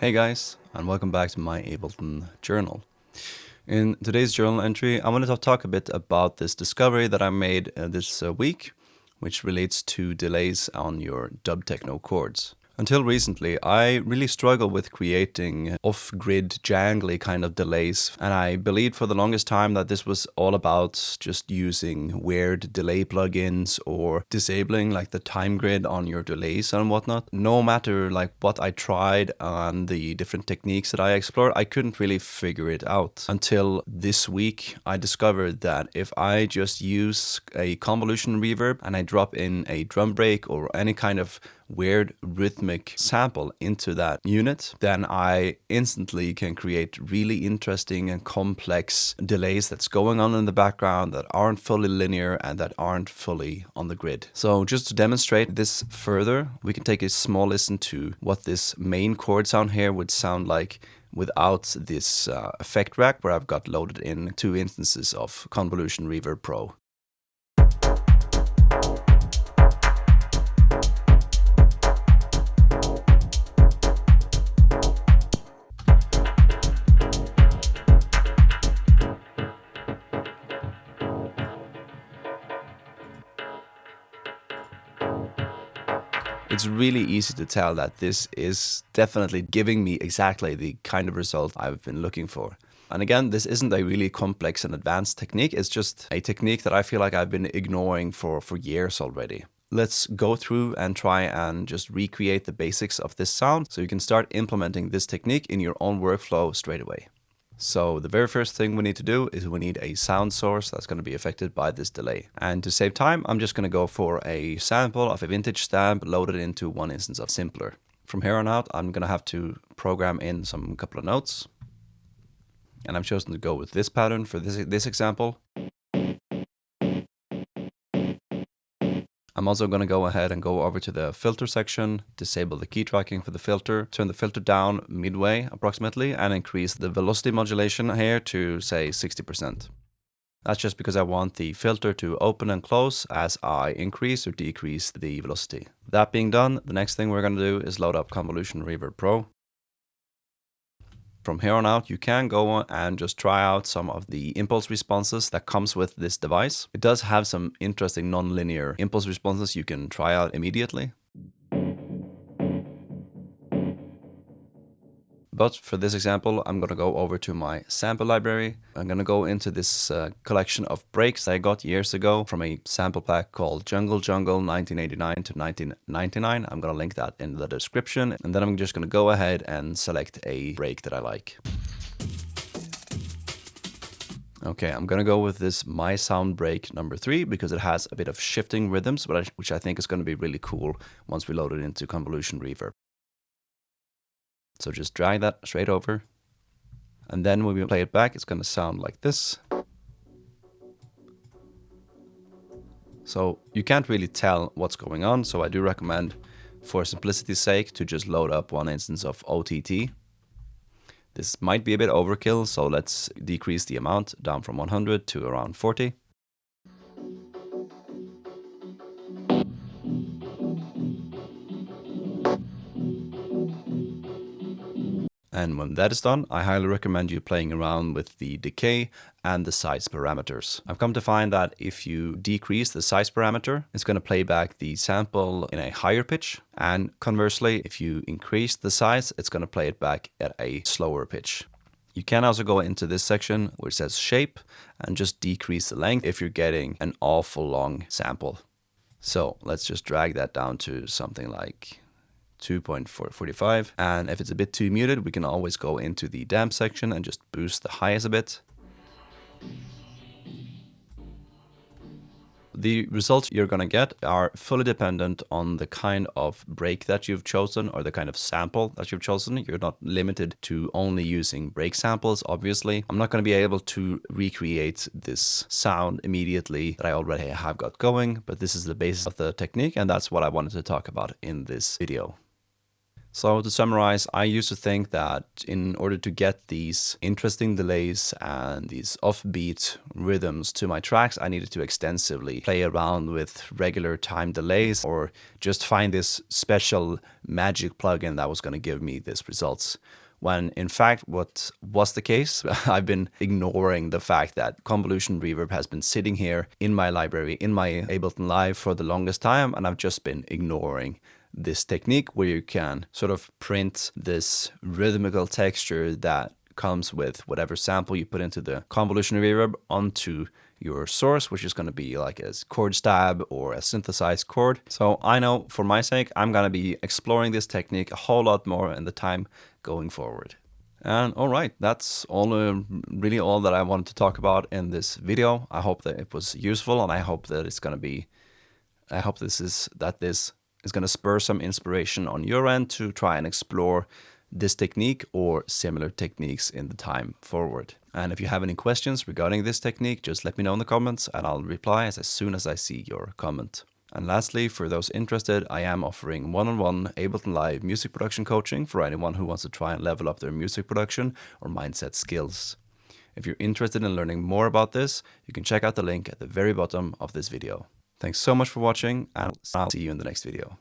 Hey guys, and welcome back to my Ableton journal. In today's journal entry, I wanted to talk a bit about this discovery that I made this week, which relates to delays on your dub techno chords. Until recently, I really struggled with creating off-grid jangly kind of delays, and I believed for the longest time that this was all about just using weird delay plugins or disabling like the time grid on your delays and whatnot. No matter like what I tried and the different techniques that I explored, I couldn't really figure it out until this week. I discovered that if I just use a convolution reverb and I drop in a drum break or any kind of weird rhythmic sample into that unit, then I instantly can create really interesting and complex delays that's going on in the background that aren't fully linear and that aren't fully on the grid. So just to demonstrate this further, we can take a small listen to what this main chord sound here would sound like without this effect rack where I've got loaded in 2 instances of Convolution Reverb Pro. It's really easy to tell that this is definitely giving me exactly the kind of result I've been looking for. And again, this isn't a really complex and advanced technique, it's just a technique that I feel like I've been ignoring for years already. Let's go through and try and just recreate the basics of this sound so you can start implementing this technique in your own workflow straight away. So the very first thing we need to do is we need a sound source that's going to be affected by this delay. And to save time, I'm just going to go for a sample of a vintage stamp loaded into 1 instance of Simpler. From here on out, I'm going to have to program in some couple of notes. And I've chosen to go with this pattern for this example. I'm also going to go ahead and go over to the filter section, disable the key tracking for the filter, turn the filter down midway approximately, and increase the velocity modulation here to say 60%. That's just because I want the filter to open and close as I increase or decrease the velocity. That being done, the next thing we're going to do is load up Convolution Reverb Pro. From here on out, you can go on and just try out some of the impulse responses that comes with this device. It does have some interesting non-linear impulse responses you can try out immediately. But for this example, I'm going to go over to my sample library. I'm going to go into this collection of breaks I got years ago from a sample pack called Jungle 1989 to 1999. I'm going to link that in the description. And then I'm just going to go ahead and select a break that I like. Okay, I'm going to go with this My Sound break number 3 because it has a bit of shifting rhythms, which I think is going to be really cool once we load it into Convolution Reverb. So just drag that straight over. And then when we play it back, it's going to sound like this. So you can't really tell what's going on. So I do recommend, for simplicity's sake, to just load up 1 instance of OTT. This might be a bit overkill, so let's decrease the amount down from 100 to around 40. And when that is done, I highly recommend you playing around with the decay and the size parameters. I've come to find that if you decrease the size parameter, it's going to play back the sample in a higher pitch. And conversely, if you increase the size, it's going to play it back at a slower pitch. You can also go into this section where it says shape and just decrease the length if you're getting an awful long sample. So let's just drag that down to something like 2.445, and if it's a bit too muted, we can always go into the damp section and just boost the highs a bit. The results you're going to get are fully dependent on the kind of break that you've chosen or the kind of sample that you've chosen. You're not limited to only using break samples, obviously. I'm not going to be able to recreate this sound immediately that I already have got going, but this is the basis of the technique, and that's what I wanted to talk about in this video. So to summarize, I used to think that in order to get these interesting delays and these offbeat rhythms to my tracks, I needed to extensively play around with regular time delays or just find this special magic plugin that was going to give me these results. When in fact, what was the case, I've been ignoring the fact that Convolution Reverb has been sitting here in my library, in my Ableton Live for the longest time, and I've just been ignoring this technique where you can sort of print this rhythmical texture that comes with whatever sample you put into the Convolution Reverb onto your source, which is going to be like a chord stab or a synthesized chord. So I know for my sake, I'm going to be exploring this technique a whole lot more in the time going forward. And all right, that's really all that I wanted to talk about in this video. I hope that it was useful, and I hope that this is going to spur some inspiration on your end to try and explore this technique or similar techniques in the time forward. And if you have any questions regarding this technique, just let me know in the comments and I'll reply as soon as I see your comment. And lastly, for those interested, I am offering one-on-one Ableton Live music production coaching for anyone who wants to try and level up their music production or mindset skills. If you're interested in learning more about this, you can check out the link at the very bottom of this video. Thanks so much for watching, and I'll see you in the next video.